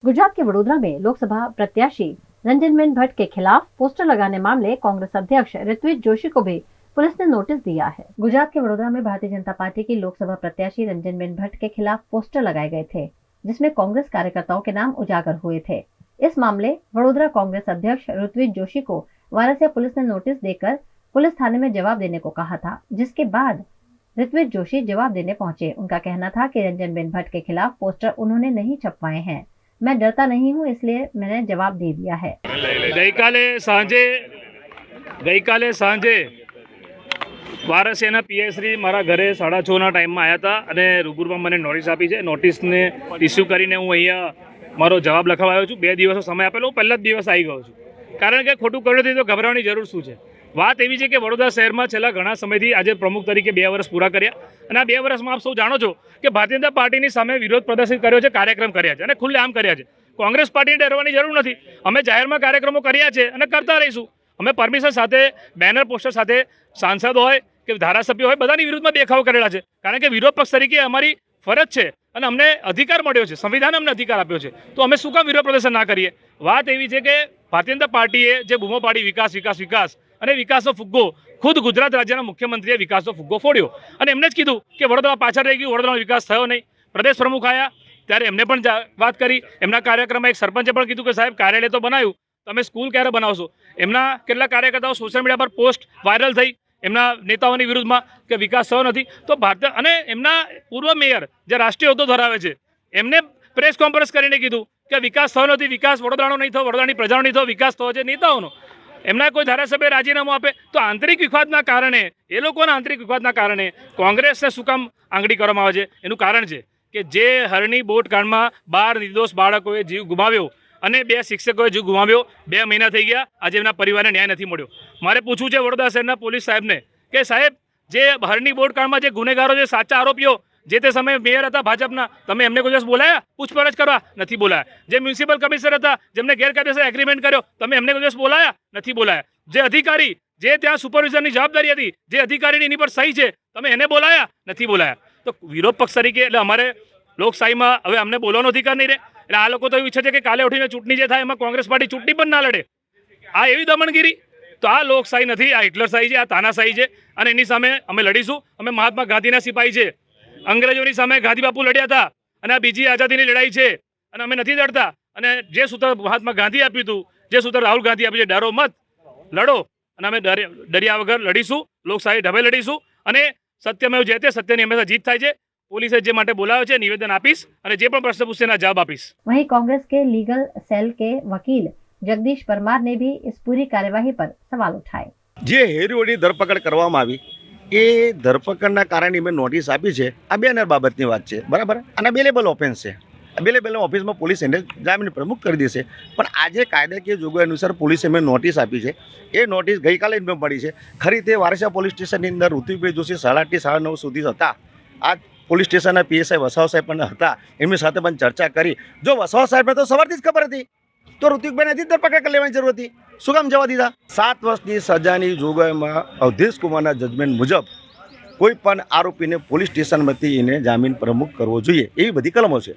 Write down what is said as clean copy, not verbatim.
गुजरात के वडोदरा में लोकसभा प्रत्याशी रंजनबेन भट्ट के खिलाफ पोस्टर लगाने मामले कांग्रेस अध्यक्ष ऋत्विज जोशी को भी पुलिस ने नोटिस दिया है। गुजरात के वडोदरा में भारतीय जनता पार्टी की लोकसभा प्रत्याशी रंजनबेन भट्ट के खिलाफ पोस्टर लगाए गए थे, जिसमें कांग्रेस कार्यकर्ताओं के नाम उजागर हुए थे। इस मामले वडोदरा कांग्रेस अध्यक्ष ऋत्विज जोशी को वारसिया पुलिस ने नोटिस देकर पुलिस थाने में जवाब देने को कहा था, जिसके बाद ऋत्विज जोशी जवाब देने पहुंचे। उनका कहना था कि रंजनबेन भट्ट के खिलाफ पोस्टर उन्होंने नहीं छपवाए हैं। मैं डरता नहीं हूँ, इसलिए मैंने जवाब दे दिया है। गईकाले सांजे वारसियाना पीएसरी मारा घरे 6:30 टाइम में आया था અને રૂબરૂમાં મને નોટિસ આપી છે। નોટિસને ઇસ્યુ કરીને હું અહીંયા મારો જવાબ લખવાયો છું। 2 દિવસનો સમય આપેલો, હું પહેલા જ દિવસ આવી ગયો છું, કારણ કે ખોટું કર્યું નથી તો ગભરાવાની જરૂર શું છે। વાત એવી છે કે વડોદરા શહેરમાં છેલ્લા ઘણા સમયથી આજે પ્રમુખ તરીકે 2 વર્ષ પૂરા કર્યા અને આ 2 વર્ષમાં આપ સૌ જાણો છો કે ભારતીય જનતા પાર્ટીની સામે વિરોધ પ્રદર્શિત કર્યો છે, કાર્યક્રમ કર્યા છે અને ખુલ્લેઆમ કર્યા છે। કોંગ્રેસ પાર્ટીને ડરવાની જરૂર નથી। અમે જાહેરમાં કાર્યક્રમો કર્યા છે અને કરતા રહીશું। અમે પરમિશન સાથે, બેનર પોસ્ટર સાથે સાંસદ હોય કે ધારાસભ્ય હોય બધાની વિરુદ્ધમાં દેખાવ કરેલા છે, કારણ કે વિરોધ પક્ષ તરીકે અમારી ફરજ છે અને અમને અધિકાર મળ્યો છે, સંવિધાને અમને અધિકાર આપ્યો છે, તો અમે શું કામ વિરોધ પ્રદર્શન ના કરીએ। વાત એવી છે કે ભારતીય જનતા પાર્ટીએ જે બૂમો પાડી વિકાસ વિકાસ વિકાસ અને વિકાસનો ફુગ્ગો, ખુદ ગુજરાત રાજ્યના મુખ્યમંત્રીએ વિકાસનો ફુગ્ગો ફોડ્યો અને એમને જ કીધું કે વડોદરા પાછળ રહી ગયું, વડોદરાનો વિકાસ થયો નહીં। પ્રદેશ પ્રમુખ આવ્યા ત્યારે એમને પણ વાત કરી। એમના કાર્યક્રમમાં એક સરપંચે પણ કીધું કે સાહેબ કાર્યાલય તો બનાવ્યું, તમે સ્કૂલ ક્યારે બનાવશો। એમના કેટલા કાર્યકર્તાઓ સોશિયલ મીડિયા પર પોસ્ટ વાયરલ થઈ એમના નેતાઓની વિરુદ્ધમાં કે વિકાસ થયો નથી, તો ભારતીય અને એમના પૂર્વ મેયર જે રાષ્ટ્રીય હોદ્દો ધરાવે છે એમને પ્રેસ કોન્ફરન્સ કરીને કીધું કે વિકાસ થયો નથી, વિકાસ વડોદરાનો નહીં થયો, વડોદરાની પ્રજાનો નહીં થયો, વિકાસ થયો છે નેતાઓનો। એમના કોઈ ધારાસભ્ય રાજીનામું આપે તો આંતરિક વિવાદના કારણે, એ લોકોના આંતરિક વિવાદના કારણે કોંગ્રેસને શું કામ આંગળી કરવામાં આવે છે, એનું કારણ છે કે જે હરણી બોટ કાંડમાં 12 નિર્દોષ બાળકોએ જીવ ગુમાવ્યો અને 2 શિક્ષકોએ જીવ ગુમાવ્યો, 2 મહિના થઈ ગયા, આજે એમના પરિવારને ન્યાય નથી મળ્યો। મારે પૂછવું છે વડોદરા શહેરના પોલીસ સાહેબને કે સાહેબ જે હરણી બોટ કાંડમાં જે ગુનેગારો, જે સાચા આરોપીઓ જે તે સમયે મેયર હતા ભાજપના, તમે એમને કોઈ દિવસ બોલાયા પૂછપરછ કરવા? નથી બોલાયા। જે મ્યુનિસિપલ કમિશનર હતા જેમને ગેરકાયદેસર એગ્રીમેન્ટ કર્યો, તમે એમને કોઈ દિવસ બોલાયા? નથી બોલાયા। જે અધિકારી જે ત્યાં સુપરવિઝનની જવાબદારી હતી, જે અધિકારીની એની પર સહી છે, તમે એને બોલાયા? નથી બોલાયા। તો વિરોધ પક્ષ તરીકે એટલે અમારે લોકશાહીમાં હવે અમને બોલવાનો અધિકાર નહીં રહે। એટલે આ લોકો તો એવું ઈચ્છે છે કે કાલે ઉઠીને ચૂંટણી જે થાય એમાં કોંગ્રેસ પાર્ટી ચૂંટણી પણ ના લડે। આ એવી દમણગીરી, તો આ લોકશાહી નથી, આ હિટલરશાહી છે, આ તાનાશાહી છે અને એની સામે અમે લડીશું। અમે મહાત્મા ગાંધીના સિપાહી છે, અંગ્રેજોની સામે ગાંધી બાપુ લડ્યા હતા અને આ બીજી આઝાદીની લડાઈ છે અને અમે નથી લડતા। અને જે સૂત્ર મહાત્મા ગાંધી આપ્યું હતું, જે સૂત્ર રાહુલ ગાંધી આપ્યું છે, ડરો મત, લડો, અને અમે ડર્યા વગર લડીશું, લોકશાહી ઢબે લડીશું અને સત્યમેવ જયતે, સત્યની હંમેશા જીત થાય છે। पुलिस जे माटे बुलाव्यो छे, निवेदन आपीश અને જે પણ प्रश्न पूछे जवाब आपीश। वहीं कांग्रेस के लीगल सेल के वकील जगदीश परमार ने भी इस पूरी कार्यवाही पर सवाल उठाए। जे हेरवडी धरपकड़ करवामां आवी ए धरपकड़ना कारणे मैं नोटिस आपी छे। आ बेनर बाबतनी वात छे, बराबर, અને બેલેબલ ઓફેન્સ છે। બેલેબલ ઓફિસમાં પોલીસ એને જામીન પ્રમુખ કરી દેશે, પણ આજે કાયદાકીય જોગવાઈ અનુસાર પોલીસે મેં નોટિસ આપી છે। એ નોટિસ ગઈકાલે જ મેં મળી છે। ખરી તે વારસિયા પોલીસ સ્ટેશનની અંદર ઋત્વિકભાઈ જોશી 8:30 9:30 સુધી હતા। આ પોલીસ સ્ટેશનના પીએસઆઈ વસાવા સાહેબ પણ હતા, એમની સાથે પણ ચર્ચા કરી। જો વસાવા સાહેબને તો સવારથી જ ખબર હતી તો ઋત્વિકભાઈને હજી ધરપકડ કરી લેવાની જરૂર હતી, શું કામ જવા દીધા? 7 વર્ષની સજાની જોગવાઈમાં અવધેશ કુમારના જજમેન્ટ મુજબ કોઈ પણ આરોપીને પોલીસ સ્ટેશનમાંથી એને જામીન પ્રમુખ કરવો જોઈએ, એવી બધી કલમો છે।